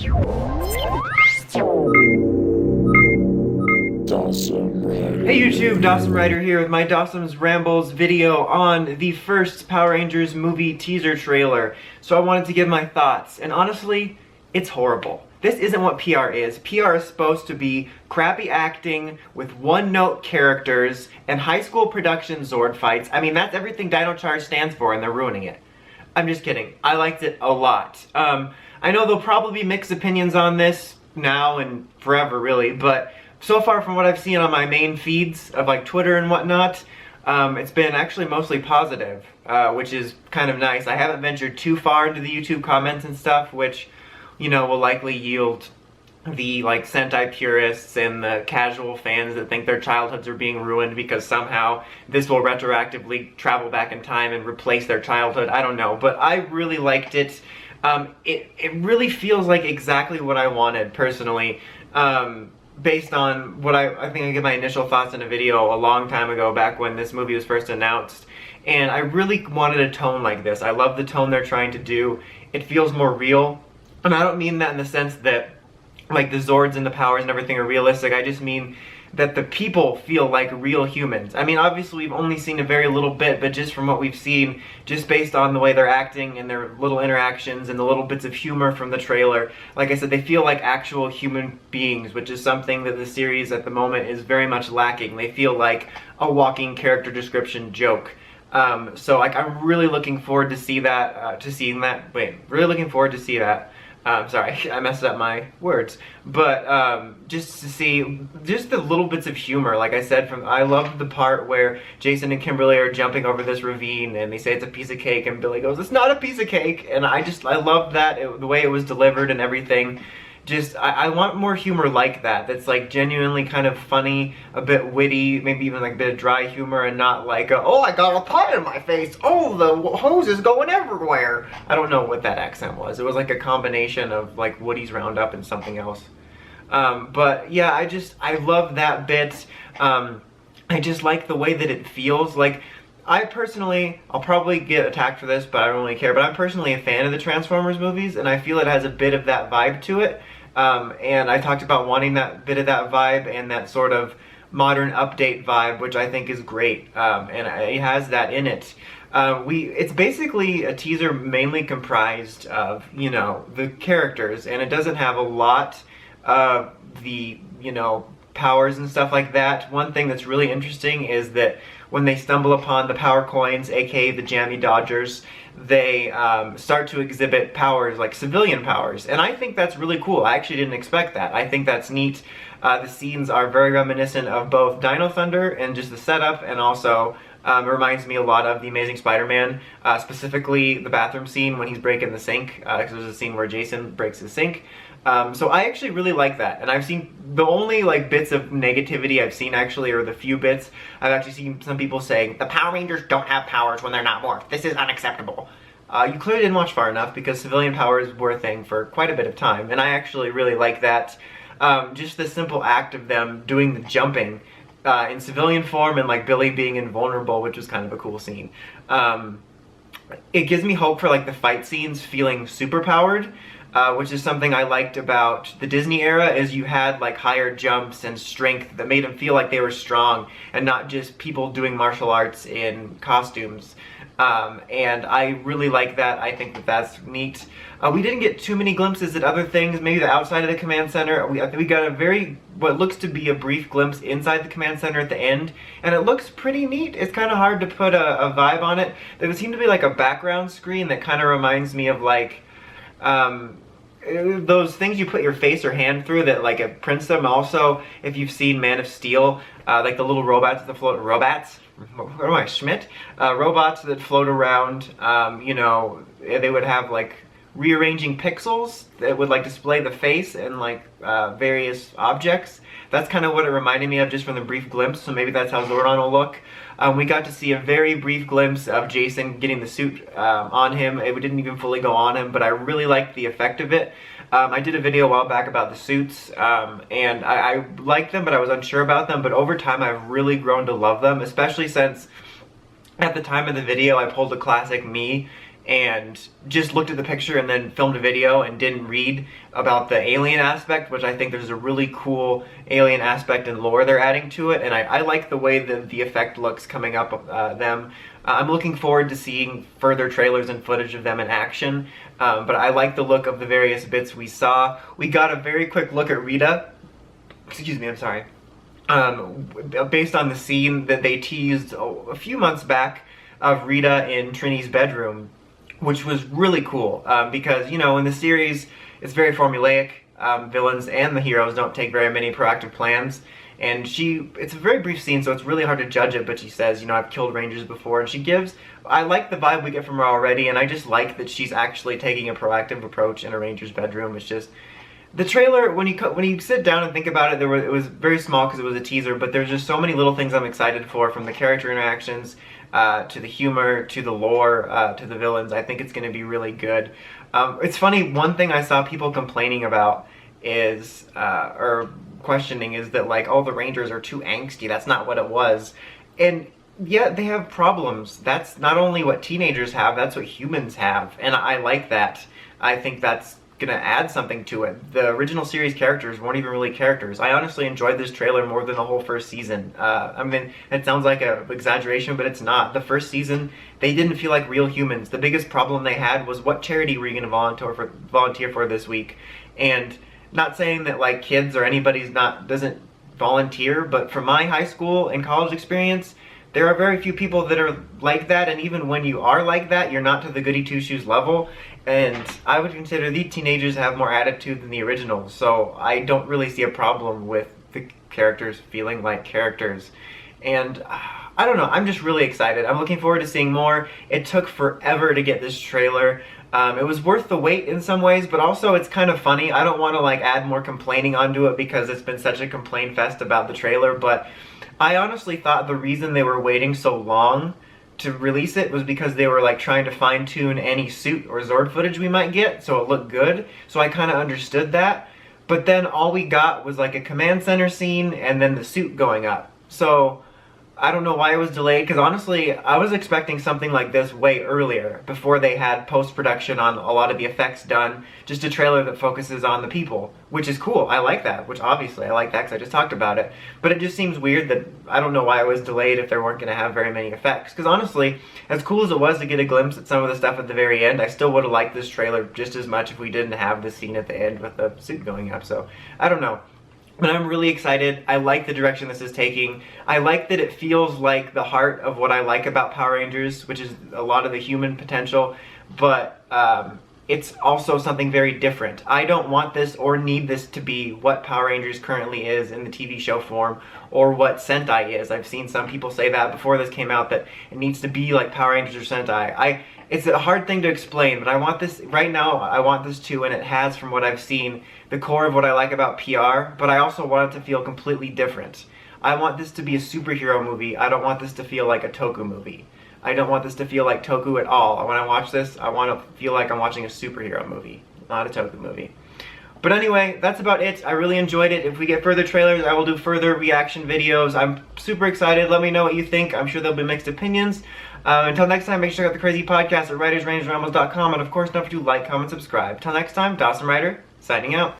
Hey YouTube, Dosm Rider here with my Dosms Rambles video on the first Power Rangers movie teaser trailer. So I wanted to give my thoughts, and honestly, it's horrible. This isn't what PR is. PR is supposed to be crappy acting with one-note characters and high school production Zord fights. I mean, that's everything Dino Charge stands for, and they're ruining it. I'm just kidding. I liked it a lot. I know there'll probably be mixed opinions on this now and forever, really, but so far from what I've seen on my main feeds of like Twitter and whatnot, it's been actually mostly positive, which is kind of nice. I haven't ventured too far into the YouTube comments and stuff, which, you know, will likely yield the like Sentai purists and the casual fans that think their childhoods are being ruined because somehow this will retroactively travel back in time and replace their childhood. I don't know, but I really liked it. It really feels like exactly what I wanted personally. Based on what I think I gave my initial thoughts in a video a long time ago, back when this movie was first announced. And I really wanted a tone like this. I love the tone they're trying to do. It feels more real. And I don't mean that in the sense that like the Zords and the powers and everything are realistic. I just mean that the people feel like real humans. I mean, obviously we've only seen a very little bit, but just from what we've seen, just based on the way they're acting and their little interactions and the little bits of humor from the trailer, like I said, they feel like actual human beings, which is something that the series at the moment is very much lacking. They feel like a walking character description joke. So like I'm really looking forward to seeing that. Really looking forward to see that. Sorry, I messed up my words. But just to see just the little bits of humor, like I said, I loved the part where Jason and Kimberly are jumping over this ravine and they say it's a piece of cake and Billy goes, "It's not a piece of cake." And I loved that, the way it was delivered and everything. Just, I want more humor like that, that's like genuinely kind of funny, a bit witty, maybe even like a bit of dry humor, and not like, oh, I got a pie in my face, oh, the hose is going everywhere. I don't know what that accent was. It was like a combination of like Woody's Roundup and something else. But yeah, I love that bit. I just like the way that it feels. Like, I personally, I'll probably get attacked for this, but I don't really care, but I'm personally a fan of the Transformers movies, and I feel it has a bit of that vibe to it. And I talked about wanting that bit of that vibe and that sort of modern update vibe, which I think is great, and it has that in it. It's basically a teaser mainly comprised of, you know, the characters, and it doesn't have a lot of the, you know, powers and stuff like that. One thing that's really interesting is that when they stumble upon the power coins, aka the Jammy Dodgers, they start to exhibit powers like civilian powers, and I think that's really cool. I actually didn't expect that. I think that's neat. The scenes are very reminiscent of both Dino Thunder and just the setup, and also it reminds me a lot of The Amazing Spider-Man, specifically the bathroom scene when he's breaking the sink, because there's a scene where Jason breaks the sink. So I actually really like that, and I've seen the only like bits of negativity I've seen actually are the few bits. I've actually seen some people saying the Power Rangers don't have powers when they're not morphed. This is unacceptable. You clearly didn't watch far enough, because civilian powers were a thing for quite a bit of time, and I actually really like that. Just the simple act of them doing the jumping in civilian form and like Billy being invulnerable, which was kind of a cool scene. It gives me hope for like the fight scenes feeling super powered. Which is something I liked about the Disney era, is you had like higher jumps and strength that made them feel like they were strong and not just people doing martial arts in costumes. And I really like that. I think that that's neat. We didn't get too many glimpses at other things, maybe the outside of the command center. We got a what looks to be a brief glimpse inside the command center at the end, and it looks pretty neat. It's kind of hard to put a vibe on it. There would seem to be like a background screen that kind of reminds me of like, those things you put your face or hand through that like it prints them. Also, if you've seen Man of Steel, like the little robots that float, robots that float around, you know, they would have like rearranging pixels that would like display the face and like various objects. That's kind of what it reminded me of just from the brief glimpse, so maybe that's how Zordon will look. We got to see a very brief glimpse of Jason getting the suit on him. It didn't even fully go on him, but I really liked the effect of it. I did a video a while back about the suits, and I liked them, but I was unsure about them. But over time, I've really grown to love them, especially since at the time of the video, I pulled a classic me and just looked at the picture and then filmed a video and didn't read about the alien aspect, which I think there's a really cool alien aspect and lore they're adding to it, and I like the way that the effect looks coming up them. I'm looking forward to seeing further trailers and footage of them in action, but I like the look of the various bits we saw. We got a very quick look at Rita. Excuse me, I'm sorry. Based on the scene that they teased a few months back of Rita in Trini's bedroom, which was really cool, because, you know, in the series, it's very formulaic. Villains and the heroes don't take very many proactive plans, and it's a very brief scene, so it's really hard to judge it, but she says, you know, I've killed rangers before, and I like the vibe we get from her already, and I just like that she's actually taking a proactive approach in a ranger's bedroom. It's just, the trailer, when you sit down and think about it, it was very small because it was a teaser, but there's just so many little things I'm excited for, from the character interactions, to the humor, to the lore, to the villains. I think it's going to be really good. It's funny, one thing I saw people complaining about is, or questioning, is that, like, oh, the Rangers are too angsty. That's not what it was. And yeah, they have problems. That's not only what teenagers have, that's what humans have. And I like that. I think that's gonna add something to it. The original series characters weren't even really characters. I honestly enjoyed this trailer more than the whole first season. I mean, it sounds like an exaggeration, but it's not. The first season, they didn't feel like real humans. The biggest problem they had was, what charity were you gonna volunteer for this week? And not saying that, like, kids or anybody's doesn't volunteer, but from my high school and college experience, there are very few people that are like that, and even when you are like that, you're not to the goody two-shoes level. And I would consider the teenagers have more attitude than the originals, so I don't really see a problem with the characters feeling like characters. And I don't know, I'm just really excited. I'm looking forward to seeing more. It took forever to get this trailer. It was worth the wait in some ways, but also it's kind of funny. I don't want to, like, add more complaining onto it because it's been such a complaint fest about the trailer, but I honestly thought the reason they were waiting so long to release it was because they were, like, trying to fine-tune any suit or Zord footage we might get so it looked good. So I kind of understood that. But then all we got was, like, a command center scene and then the suit going up. So I don't know why it was delayed, because honestly, I was expecting something like this way earlier, before they had post-production on a lot of the effects done, just a trailer that focuses on the people, which is cool. I like that, which obviously I like that because I just talked about it. But it just seems weird that, I don't know why it was delayed if they weren't going to have very many effects. Because honestly, as cool as it was to get a glimpse at some of the stuff at the very end, I still would have liked this trailer just as much if we didn't have the scene at the end with the suit going up. So, I don't know. But I'm really excited. I like the direction this is taking. I like that it feels like the heart of what I like about Power Rangers, which is a lot of the human potential, but it's also something very different. I don't want this or need this to be what Power Rangers currently is in the TV show form, or what Sentai is. I've seen some people say that before this came out, that it needs to be like Power Rangers or Sentai. It's a hard thing to explain, but I want this, right now, I want this to, and it has, from what I've seen, the core of what I like about PR, but I also want it to feel completely different. I want this to be a superhero movie. I don't want this to feel like a Toku movie. I don't want this to feel like Toku at all. When I watch this, I want to feel like I'm watching a superhero movie, not a Toku movie. But anyway, that's about it. I really enjoyed it. If we get further trailers, I will do further reaction videos. I'm super excited. Let me know what you think. I'm sure there'll be mixed opinions. Until next time, make sure to check out the Crazy Podcast at writersrangerambles.com, and of course, don't forget to like, comment, subscribe. Until next time, Dawson Ryder, signing out.